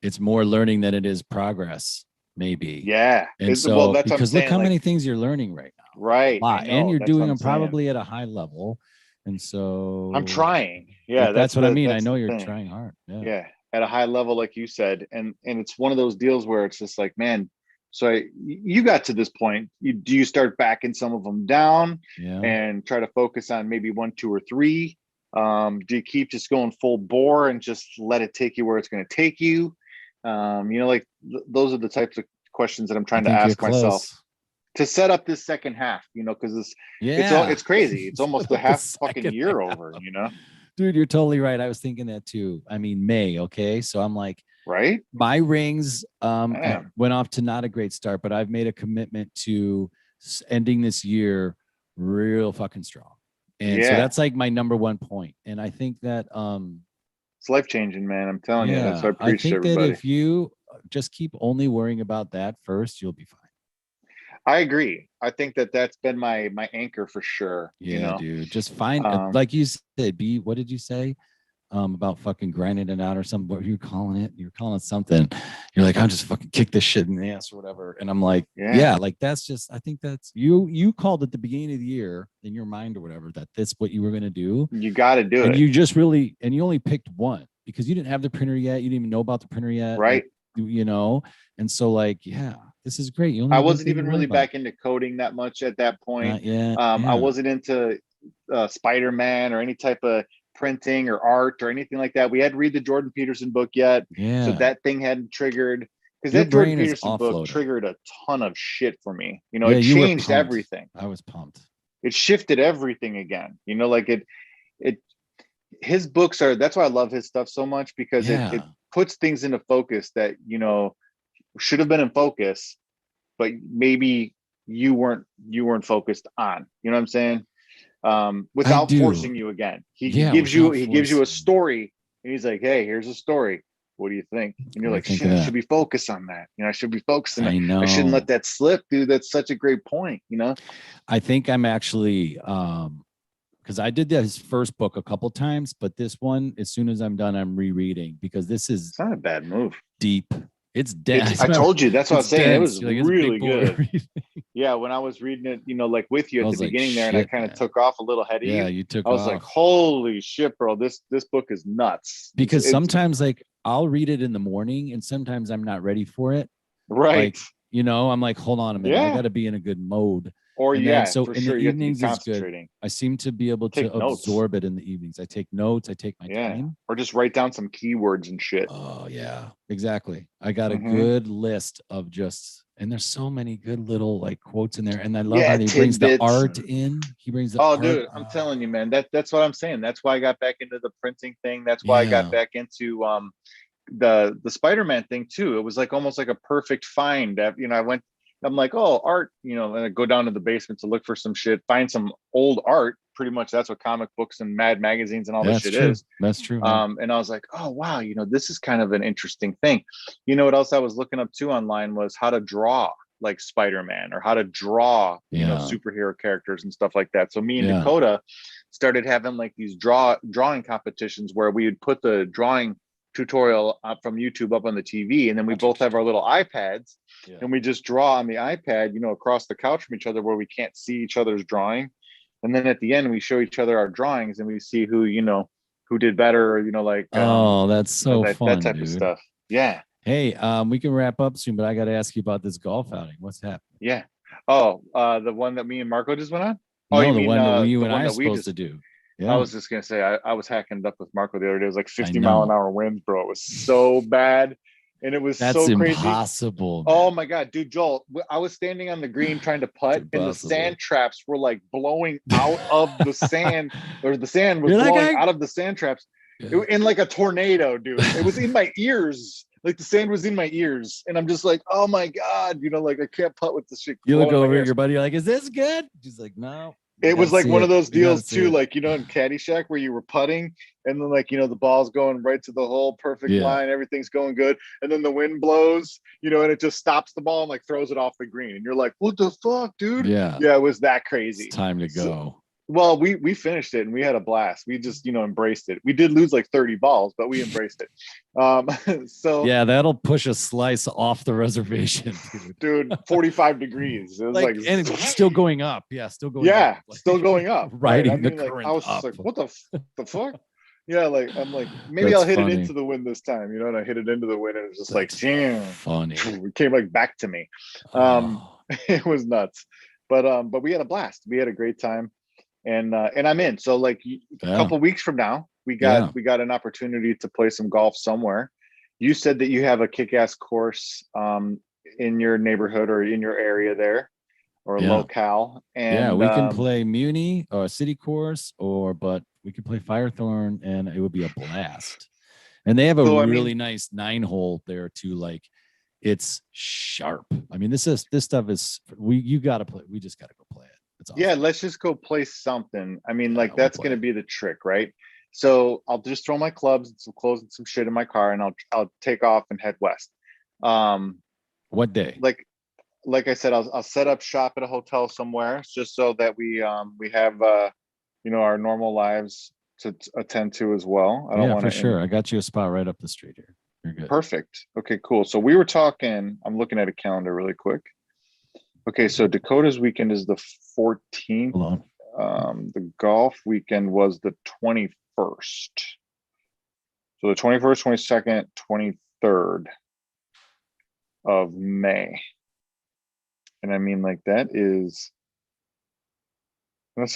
it's more learning than it is progress, maybe. yeah. And Well, so, that's what I'm because look saying. how Like, many things you're learning right now, a right. I lot, and know. you're That's what doing I'm them saying. probably at a high level. And I'm so, trying. Yeah, that's what I mean. I that's know the you're thing. trying hard. Yeah. Yeah, at a high level, like you said. And it's one of those deals where it's just like, man, so you got to this point. Do you start backing some of them down Yeah. and try to focus on maybe 1, 2, or 3? Do you keep just going full bore and just let it take you where it's going to take you? Like those are the types of questions that I'm I trying to think you're ask myself. close. to set up this second half, because Yeah. it's crazy. It's almost Set a up the half fucking second year half. over. Dude, you're totally right. I was thinking that too. I mean, May, okay? So I'm like, Right? my rings Damn. went off to not a great start, but I've made a commitment to ending this year real fucking strong. And so Yeah. that's like my number one point. And I think that It's life changing, man. I'm telling you. That's what yeah, I I preach to think that everybody. if you just keep only worrying about that first, you'll be fine. I agree. I think that that's been my anchor for sure. Yeah, dude. Just find Um, like you said, be what did you say? About fucking grinding it out or something. What were you calling it? You're calling it something. You're like, I'll just fucking kick this shit in the ass or whatever. And I'm like, yeah. yeah, like that's just, I think that's you called at the beginning of the year in your mind or whatever that that's what you were gonna do. You got to do And it. you just really and you only picked one because you didn't have the printer yet. You didn't even know about the printer yet. Like, Right. and so like, yeah, this is great. You only I have one wasn't thing to even worry really about. back into coding that much at that point. Not yet. I Yeah. wasn't into Spider-Man or any type of printing or art or anything like that. We hadn't read the Jordan Peterson book yet. So Yeah. that thing hadn't triggered, because Your that Jordan brain is Peterson book offloading. triggered a ton of shit for me. Yeah, It you were changed pumped. everything. I was pumped. It shifted everything again. Like it his books are, that's why I love his stuff so much, because it Yeah. puts things into focus that, should have been in focus, but maybe you weren't focused on. You know what I'm saying? I Without do. forcing you again. He Yeah, gives you without he gives you a forcing. story, and he's like, "Hey, here's a story. What do you think?" And What you're do you like, think of "Shit, I that? should be focused on that. I should be focusing it. I I shouldn't let know. that slip, dude. That's such a great point. I think I'm actually because I did his first book a couple times, but this one, as soon as I'm done, I'm rereading because this is It's not a bad move. deep. It's dense. I told you, that's what I It's was saying. It was dense. Like it's a big really boy. good. Yeah, when I was reading it, like with you I at the was like, beginning there, and I shit, kind of man. took off a little ahead of Yeah, you, you took I was like, off. "Holy shit, bro! This book is nuts." Because It's sometimes like I'll read it in the morning and sometimes I'm not ready for it. right. Like, I'm like, hold on a minute. I got Yeah. to be in a good mode. Or And then yeah, so for in the sure, you have to be evenings is good. concentrating. I seem to be able to Take notes. absorb it in the evenings. I take notes, I take my Yeah, time. or just write down some keywords and shit. Oh yeah, exactly. I got a Hmm. good list of just and there's so many good little like quotes in there. And I love how Yeah, he brings the tidbits. art in. He brings the Oh, art. dude, I'm telling you, Oh, man. That's what I'm saying. That's why I got back into the printing thing. That's why I got yeah. back into the Spider-Man thing too. It was like almost like a perfect find. That I went. I'm like, oh, art. And I go down to the basement to look for some shit, find some old art. Pretty much, that's what comic books and Mad magazines and all this That's shit true. is. That's true, man. And I was like, oh wow, this is kind of an interesting thing. What else I was looking up too online was how to draw like Spider-Man, or how to draw, Yeah. superhero characters and stuff like that. So me and Yeah. Dakota started having like these drawing competitions where we would put the drawing tutorial up from YouTube up on the TV, and then we both have our little iPads, Yeah. and we just draw on the iPad, across the couch from each other where we can't see each other's drawing. And then at the end, we show each other our drawings, and we see who did better, or like Oh, that's so that fun, type of dude. stuff. Yeah, Hey, we can wrap up soon, but I got to ask you about this golf outing. What's happening? yeah. Oh, the one that me and Marco just went on. Oh, you No, the mean one that you the and one I are that we supposed to just? do. I Yeah, was just gonna say I was hacking it up with Marco the other day. It was like I 50 mile an know. hour winds, bro. It was so bad, and it was That's so crazy. impossible, Oh man. my god, dude, Joel! I was standing on the green trying to It's putt, and the impossible. sand traps were like blowing out of the sand, or the sand was You're like, blowing out of the sand traps, yeah. in like a tornado, dude. It was in my ears, like the sand was in my ears, and I'm just like, oh my god, like I can't putt with this shit You look blowing in my over at ears. your buddy, you're like, is this good? He's like, no, we It got to was like see one of it. those We got to deals see too, it. like in Caddyshack where you were putting, and then like the ball's going right to the hole, perfect Yeah, line, everything's going good, and then the wind blows, and it just stops the ball and like throws it off the green, and you're like, what the fuck, dude? yeah. Yeah, it was that It's crazy. time to So, go. well, we finished it and we had a blast. We just embraced it. We did lose like 30 balls, but we embraced it. So Yeah, that'll push a slice off the reservation, dude. dude, 45 degrees. It was like Like, and it's still going up. Yeah, still going up. yeah, Like, still going up. Right. I riding the mean, like, I current was just up. like, what the fuck? Yeah, like I'm like, maybe That's I'll hit it funny. into the wind this time, and I hit it into the wind, and it was just like, That's damn, funny. it came like back to me. Um, Oh, it was nuts, but we had a blast. We had a great time, and I'm in. So like a yeah. couple weeks from now, we got Yeah. we got an opportunity to play some golf somewhere. You said that you have a kick-ass course in your neighborhood or in your area there. or Yeah. locale. Yeah, And we can play Muni or City Course, but we could play Firethorn, and it would be a blast. And they have a so I really mean, nice 9-hole there too. Like it's sharp. I mean, this stuff is you got to play. We just got to go play it. It's yeah, awesome. let's just go play something. I mean, Yeah, like we'll that's play. gonna be the trick, right? So I'll just throw my clubs and some clothes and some shit in my car, and I'll take off and head west. Um, What day? like I said, I'll set up shop at a hotel somewhere just so that we have our normal lives to attend to as well. I don't Yeah, want for to. sure. I got you a spot right up the street here. You're good. Perfect. Okay, cool. So we were talking. I'm looking at a calendar really quick. Okay, so Dakota's weekend is the 14th. Hold on. The golf weekend was the 21st. So the 21st, 22nd, 23rd of May. And I mean, like that's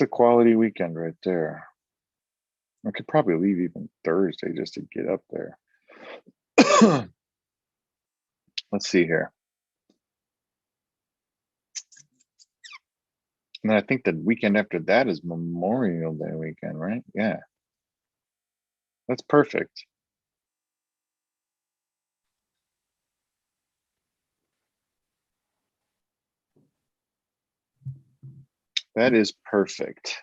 a quality weekend right there. I could probably leave even Thursday just to get up there. Let's see here. And then I think the weekend after that is Memorial Day weekend, right? Yeah. That's perfect. That is perfect.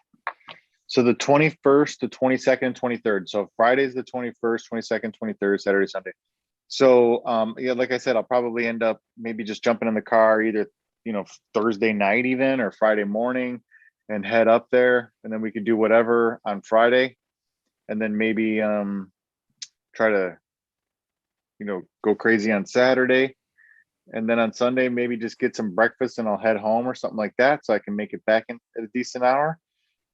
So the 21st, the 22nd, 23rd. So Friday's the 21st, 22nd, 23rd, Saturday, Sunday. So yeah, like I said, I'll probably end up maybe just jumping in the car either, Thursday night even or Friday morning and head up there. And then we could do whatever on Friday. And then maybe try to, go crazy on Saturday. And then on Sunday, maybe just get some breakfast and I'll head home or something like that. So I can make it back in at a decent hour.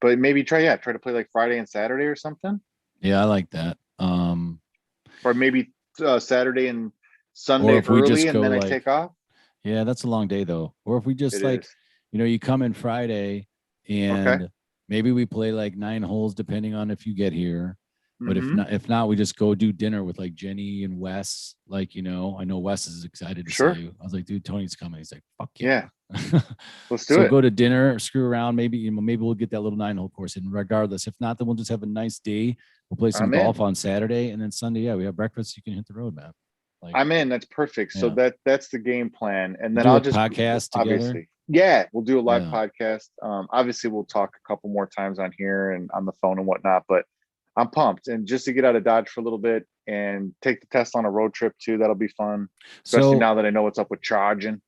But maybe try to play like Friday and Saturday or something. Yeah, I like that. Or maybe Saturday and Or Sunday if we early just and go then I like, take off. yeah, that's a long day though. Or if we just It like, is. you come in Friday Okay. and maybe we play like 9 holes depending on if you get here. But if Mm-hmm. not, we just go do dinner with like Jenny and Wes. Like, I know Wes is excited to see Sure. you. I was like, dude, Tony's coming. He's like, fuck yeah. Yeah. Let's do So it. go to dinner, screw around. Maybe we'll get that little 9-hole course in regardless. If not, then we'll just have a nice day. We'll play some I'm golf in. on Saturday. And then Sunday, yeah, we have breakfast. You can hit the road, man. Like, I'm in. That's perfect. So yeah. that's the game plan. And We'll then do I'll a just podcast together. obviously, yeah, we'll do a live Yeah. podcast. Obviously we'll talk a couple more times on here and on the phone and whatnot, but I'm pumped. And just to get out of Dodge for a little bit and take the test on a road trip too, that'll be fun. Especially So now that I know what's up with charging.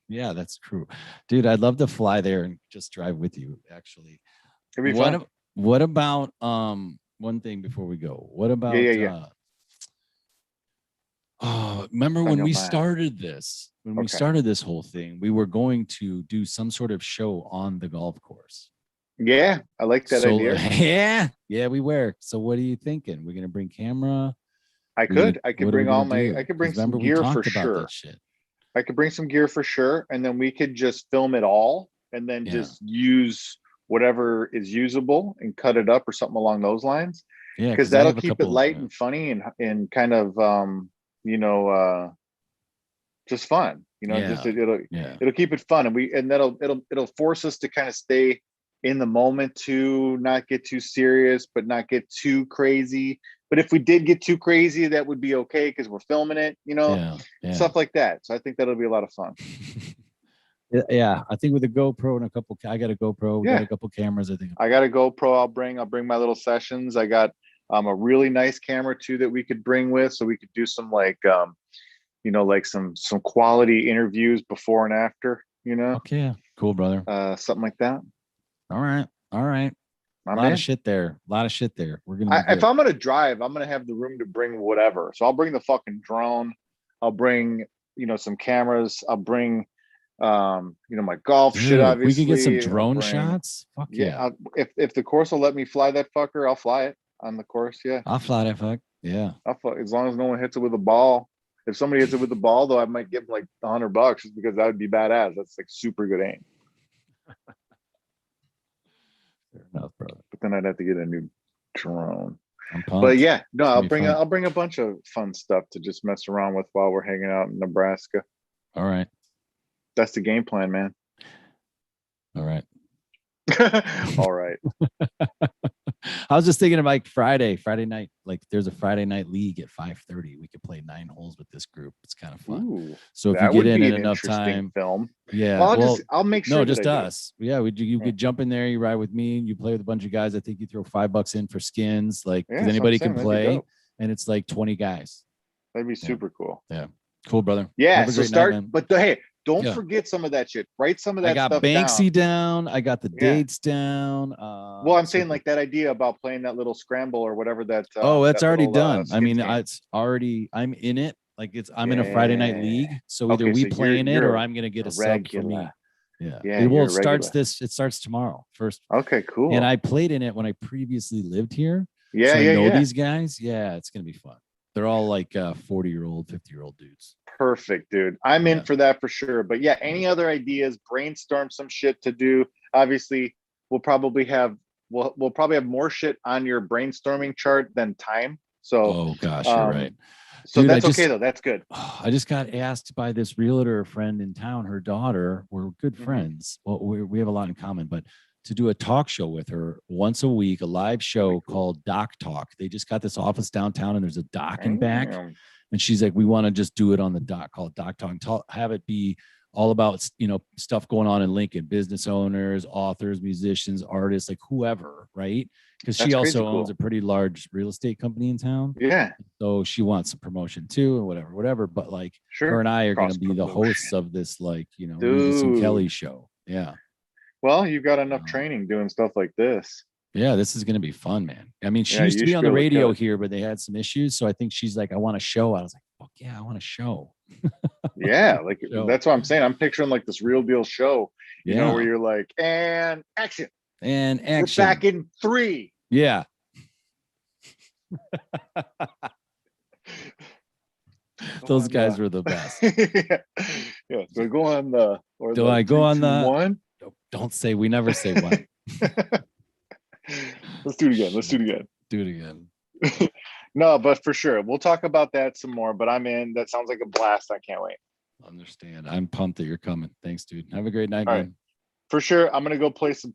yeah, that's true. Dude, I'd love to fly there and just drive with you, actually. It'll be What fun. ab- what about one thing before we go? What Yeah, yeah, about yeah. remember On when your we mind. started this? When we Okay. started this whole thing, we were going to do some sort of show on the golf course. Yeah, I like that So idea. yeah, we were. So what are you thinking? We're gonna bring camera? I could What are we bring gonna I do? could bring Because some remember we gear for talked about that sure. shit. I could bring some gear for sure. And then we could just film it all and then Yeah. just use whatever is usable and cut it up or something along those lines. Yeah, Cause because I that'll have a keep it couple. light Yeah. and funny and kind of you know, just fun. Just Yeah. Yeah. it'll keep it fun and it'll force us to kind of stay in the moment to not get too serious, but not get too crazy. But if we did get too crazy, that would be okay because we're filming it, Yeah. Yeah. stuff like that. So I think that'll be a lot of fun. Yeah, I think with a GoPro and I got a GoPro. We got Yeah, a couple cameras. I think. I got a GoPro. I'll bring my little sessions. I got a really nice camera too that we could bring with, so we could do some like like some quality interviews before and after. Okay, yeah. Cool, brother. Something like that. All right. All right. A I'm lot of in. shit there. A lot of shit there. We're gonna be If good. I'm gonna drive, I'm gonna have the room to bring whatever. So I'll bring the fucking drone. I'll bring some cameras. I'll bring my golf shit. Dude, if we could get some Obviously, I'll drone bring. shots. Fuck Yeah, yeah. if the course will let me fly that fucker, I'll fly it on the course. Yeah, I'll fly that fuck. Yeah. as long as no one hits it with a ball. If somebody hits it with the ball, though, I might give them like $100 just because that would be badass. That's like super good aim. Fair enough, brother. But then I'd have to get a new drone. I'm But pumped. yeah, no, It's I'll gonna be bring fun. I'll bring a bunch of fun stuff to just mess around with while we're hanging out in Nebraska. All right. That's the game plan, man. All right. All right. I was just thinking of like Friday night. Like there's a Friday night league at 5:30. We could play 9 holes with this group. It's kind of fun. Ooh, So if you that get would in be at an enough interesting time, film. yeah. Well, Well, I'll make sure no, that just I do. us. Yeah, you Yeah. could jump in there. You ride with me. You play with a bunch of guys. I think you throw $5 in for skins, like Yeah, because that's what I'm anybody saying. can That'd be play, dope. and it's like 20 guys. That'd be Yeah, super cool. yeah. Cool, brother. Yeah. Have a So great night, start, man. but hey, don't Yeah. forget some of that shit. Write some of I that got stuff Banksy down. down. I got the Yeah. dates down. Well, I'm saying Circle. like that idea about playing that little scramble or whatever that. Oh, that's that already little, done. I skins mean, game. it's already. I'm in it. Like I'm in a Friday night Yeah. league. So either Okay, we so play in it, or you're I'm gonna get a a sub for regular. me. Yeah. Yeah, Well, you're it a starts regular. It starts tomorrow first. Okay, cool. And I played in it when I previously lived here. Yeah, So I yeah, know yeah. these guys. Yeah, it's gonna be fun. They're all like 40-year-old, 50-year-old dudes. Perfect, dude. I'm in Yeah. for that for sure. But yeah, any other ideas? Brainstorm some shit to do. Obviously, we'll probably have we'll probably have more shit on your brainstorming chart than time. So Oh gosh, you're right. so Dude, that's okay though. That's good. I just got asked by this realtor friend in town, her daughter, we're good friends. Well, we have a lot in common, but to do a talk show with her once a week, a live show called Doc Talk. They just got this office downtown and there's a dock in back. And she's like, we want to just do it on the dock, called Doc Talk, have it be all about, stuff going on in Lincoln, business owners, authors, musicians, artists, like whoever, right? Because she That's crazy also owns cool. a pretty large real estate company in town. Yeah, So she wants some promotion too, and whatever. But like sure. her and I are going to be the Cross-promotion. hosts of this, like, Regis and Kelly Dude. show. Yeah. Well, you've got enough training doing stuff like this. Yeah, this is going to be fun, man. I mean, she Yeah, used to you be should on be the able to kill radio it. here, but they had some issues. So I think she's like, I want a show. I was like, fuck yeah, I want a show. Yeah, like Show. that's what I'm saying. I'm picturing like this real deal show, Yeah. where you're like, and action. And We're action. back in 3. Yeah. Those guys were the best. Yeah. So go on the or Do the I go 3, on 2, the 1? Don't say, we never say one. Let's do it again. Let's do it again. Do it again. No, but for sure. We'll talk about that some more, but I'm in. That sounds like a blast. I can't wait. Understand. I'm pumped that you're coming. Thanks, dude. Have a great night, All man. right. For sure. I'm gonna go play some